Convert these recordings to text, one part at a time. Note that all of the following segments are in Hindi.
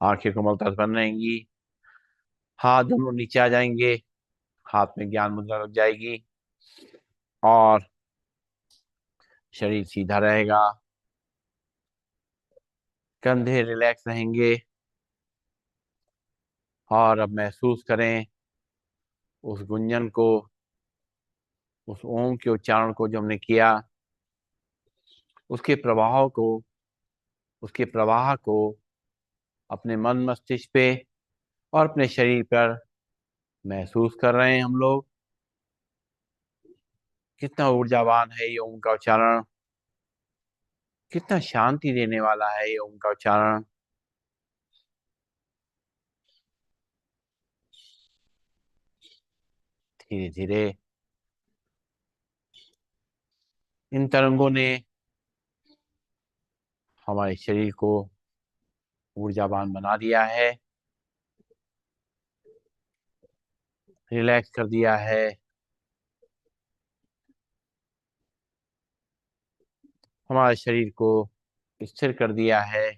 आंखें कोमलता से बन रहेंगी। हाथ दोनों नीचे आ जाएंगे। हाथ में ज्ञान मुद्रा लग जाएगी। और शरीर सीधा रहेगा। कंधे रिलैक्स रहेंगे। और अब महसूस करें उस गुंजन को, उस ओम के उच्चारण को जो हमने किया, उसके प्रवाह को, उसके प्रवाह को अपने मन मस्तिष्क पे और अपने शरीर पर महसूस कर रहे हैं हम लोग। कितना ऊर्जावान है ये ओम का उच्चारण। कितना शांति देने वाला है ये ओम का उच्चारण। धीरे धीरे इन तरंगों ने हमारे शरीर को ऊर्जावान बना दिया है, रिलैक्स कर दिया है। हमारे शरीर को स्थिर कर दिया है।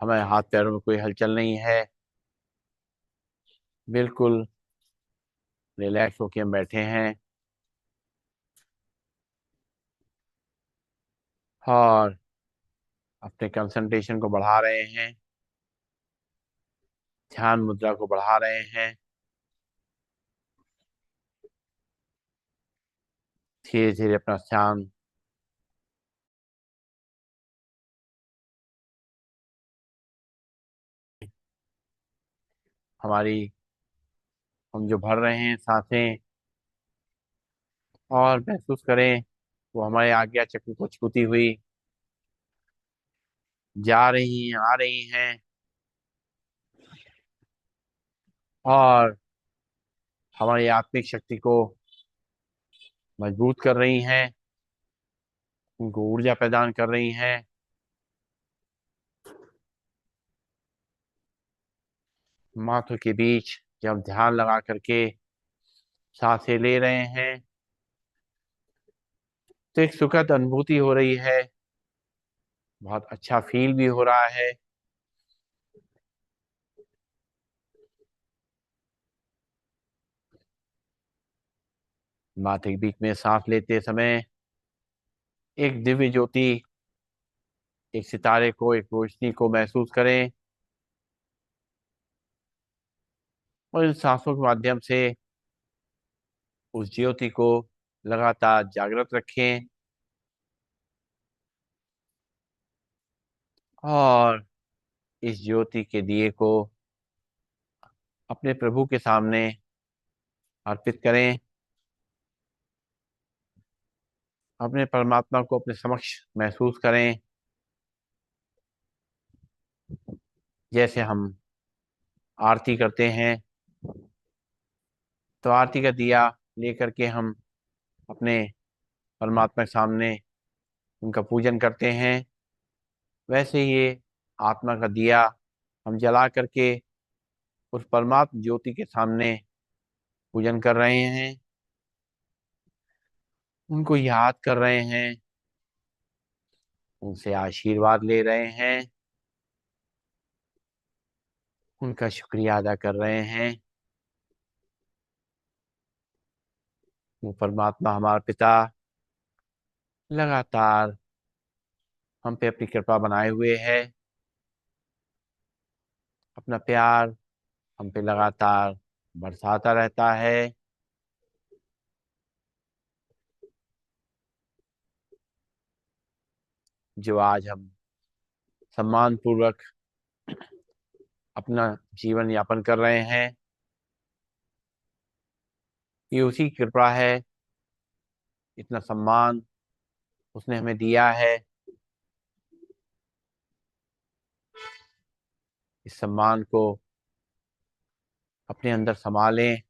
हमारे हाथ पैरों में कोई हलचल नहीं है। बिल्कुल रिलैक्स होके हम बैठे हैं। और अपने कंसंट्रेशन को बढ़ा रहे हैं। ध्यान मुद्रा को बढ़ा रहे हैं। धीरे धीरे अपना ध्यान हमारी, हम जो भर रहे हैं सांसें, और महसूस करें वो हमारे आज्ञा चक्र को छूती हुई जा रही हैं, आ रही हैं। और हमारी आत्मिक शक्ति को मजबूत कर रही हैं, उनको ऊर्जा प्रदान कर रही हैं। माथों के बीच जब हम ध्यान लगा करके सांसें ले रहे हैं तो एक सुखद अनुभूति हो रही है। बहुत अच्छा फील भी हो रहा है। माथे के बीच में सांस लेते समय एक दिव्य ज्योति, एक सितारे को, एक रोशनी को महसूस करें। और इन सांसों के माध्यम से उस ज्योति को लगातार जागृत रखें। और इस ज्योति के दिए को अपने प्रभु के सामने अर्पित करें। अपने परमात्मा को अपने समक्ष महसूस करें। जैसे हम आरती करते हैं तो आरती का दिया लेकर के हम अपने परमात्मा के सामने उनका पूजन करते हैं, वैसे ये आत्मा का दिया हम जला करके उस परमात्म ज्योति के सामने पूजन कर रहे हैं। उनको याद कर रहे हैं। उनसे आशीर्वाद ले रहे हैं। उनका शुक्रिया अदा कर रहे हैं। वो परमात्मा हमारा पिता लगातार हम पे अपनी कृपा बनाए हुए है। अपना प्यार हम पे लगातार बरसाता रहता है। जो आज हम सम्मान पूर्वक अपना जीवन यापन कर रहे हैं, ये उसी की कृपा है। इतना सम्मान उसने हमें दिया है। इस सम्मान को अपने अंदर संभालें।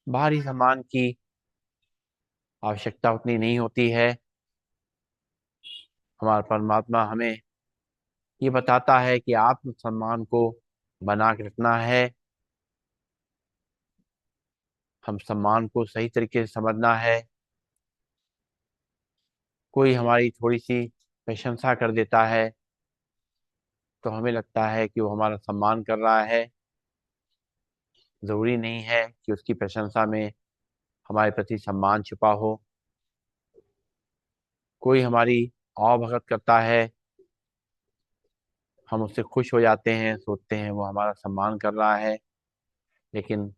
बाहरी सम्मान की आवश्यकता उतनी नहीं होती है। हमारा परमात्मा हमें ये बताता है कि आत्म सम्मान को बना के रखना है। हम सम्मान को सही तरीके से समझना है। कोई हमारी थोड़ी सी प्रशंसा कर देता है तो हमें लगता है कि वो हमारा सम्मान कर रहा है। ज़रूरी नहीं है कि उसकी प्रशंसा में हमारे प्रति सम्मान छुपा हो। कोई हमारी आवभगत करता है, हम उससे खुश हो जाते हैं, सोचते हैं वो हमारा सम्मान कर रहा है, लेकिन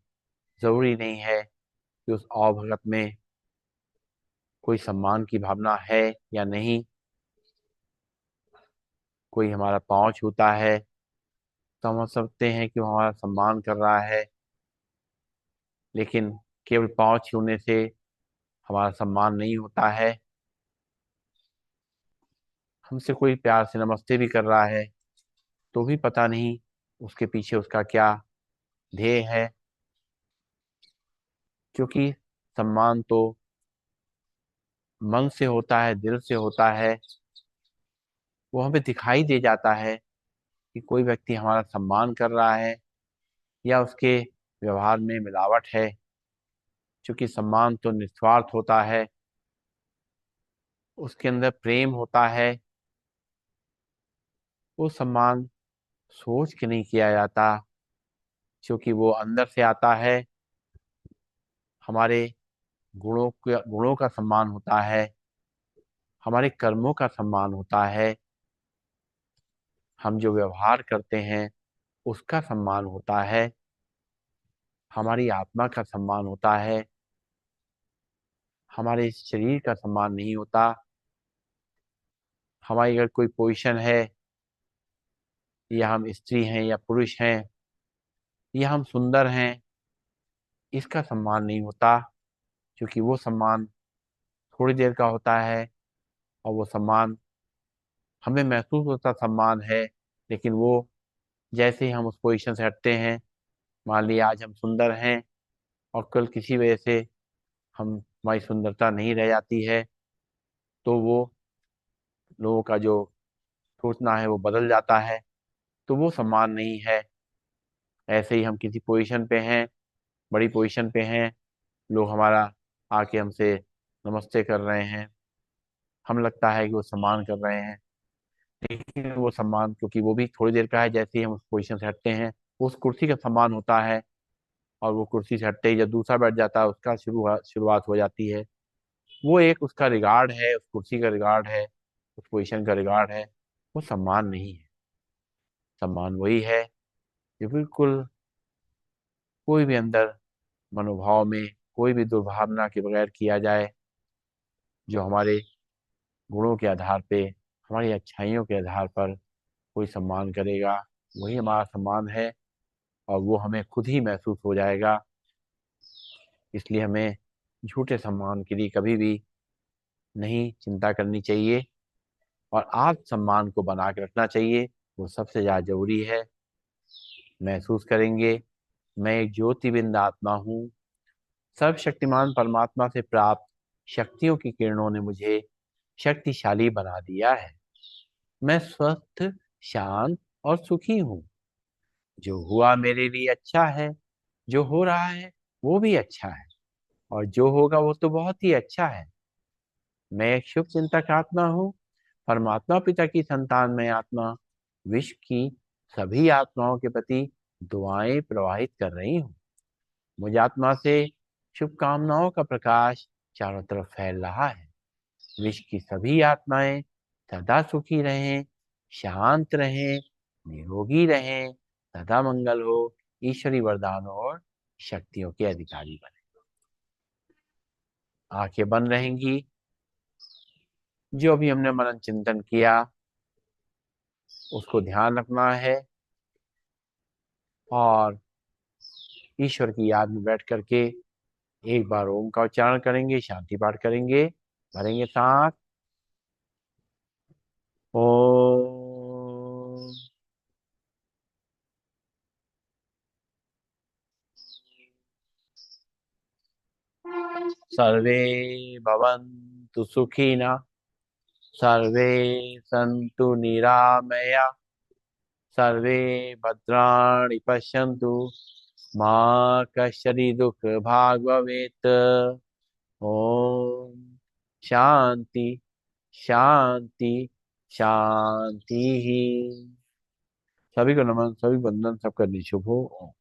ज़रूरी नहीं है कि उस आवभगत में कोई सम्मान की भावना है या नहीं। कोई हमारा पाँव छूता है तो हम समझते हैं कि वो हमारा सम्मान कर रहा है, लेकिन केवल पाँव छूने से हमारा सम्मान नहीं होता है। हमसे कोई प्यार से नमस्ते भी कर रहा है तो भी पता नहीं उसके पीछे उसका क्या ध्येय है, क्योंकि सम्मान तो मन से होता है, दिल से होता है। वो हमें दिखाई दे जाता है कि कोई व्यक्ति हमारा सम्मान कर रहा है या उसके व्यवहार में मिलावट है। क्योंकि सम्मान तो निस्वार्थ होता है, उसके अंदर प्रेम होता है। वो सम्मान सोच के नहीं किया जाता, क्योंकि वो अंदर से आता है। हमारे गुणों का सम्मान होता है, हमारे कर्मों का सम्मान होता है, हम जो व्यवहार करते हैं उसका सम्मान होता है, हमारी आत्मा का सम्मान होता है, हमारे शरीर का सम्मान नहीं होता। हमारी अगर कोई पोजीशन है, या हम स्त्री हैं या पुरुष हैं, या हम सुंदर हैं, इसका सम्मान नहीं होता। क्योंकि वो सम्मान थोड़ी देर का होता है, और वो सम्मान हमें महसूस होता सम्मान है, लेकिन वो जैसे ही हम उस पोजीशन से हटते हैं, मान लिया आज हम सुंदर हैं और कल किसी वजह से हम हमारी सुंदरता नहीं रह जाती है, तो वो लोगों का जो सोचना है वो बदल जाता है, तो वो सम्मान नहीं है। ऐसे ही हम किसी पोजीशन पे हैं, बड़ी पोजीशन पे हैं, लोग हमारा आके हमसे नमस्ते कर रहे हैं, हम लगता है कि वो सम्मान कर रहे हैं, लेकिन वो सम्मान क्योंकि वो भी थोड़ी देर का है। जैसे ही हम उस पोजीशन से हटते हैं, उस कुर्सी का सम्मान होता है, और वो कुर्सी से हटते ही जब दूसरा बैठ जाता है उसका शुरुआत हो जाती है। वो एक उसका रिगार्ड है, उस कुर्सी का रिगार्ड है, उस पोजीशन का रिगार्ड है। वो सम्मान नहीं है। सम्मान वही है जो बिल्कुल कोई भी अंदर मनोभाव में कोई भी दुर्भावना के बगैर किया जाए, जो हमारे गुणों के आधार पे, हमारी अच्छाइयों के आधार पर कोई सम्मान करेगा, वही हमारा सम्मान है, और वो हमें खुद ही महसूस हो जाएगा। इसलिए हमें झूठे सम्मान के लिए कभी भी नहीं चिंता करनी चाहिए, और आत्म सम्मान को बना के रखना चाहिए। वो सबसे ज़्यादा जरूरी है। महसूस करेंगे, मैं एक ज्योतिबिंद आत्मा हूँ। सर्वशक्तिमान परमात्मा से प्राप्त शक्तियों की किरणों ने मुझे शक्तिशाली बना दिया है। मैं स्वस्थ, शांत और सुखी हूँ। जो हुआ मेरे लिए अच्छा है, जो हो रहा है वो भी अच्छा है, और जो होगा वो तो बहुत ही अच्छा है। मैं एक शुभ चिंतक आत्मा हूँ। परमात्मा पिता की संतान में आत्मा विश्व की सभी आत्माओं के प्रति दुआएं प्रवाहित कर रही हूँ। मुझ आत्मा से शुभकामनाओं का प्रकाश चारों तरफ फैल रहा है। विश्व की सभी आत्माएं सदा सुखी रहें, शांत रहें, निरोगी रहें, सदा मंगल हो, ईश्वरी वरदानों और शक्तियों के अधिकारी बने। आंखें बंद रहेंगी। जो भी हमने मनन चिंतन किया उसको ध्यान रखना है, और ईश्वर की याद में बैठ करके एक बार ओम का उच्चारण करेंगे, शांति पाठ करेंगे, भरेंगे सांस। ओम। सर्वे भवन्तु सुखिनः, सर्वे सन्तु निरामया, सर्वे भद्राणि पश्यन्तु मा कश्चित् दुःख भाग् भवेत्। ओम शांति शांति शांति ही। सभी को नमन, सभी बंधन, सबका निशुभ हो।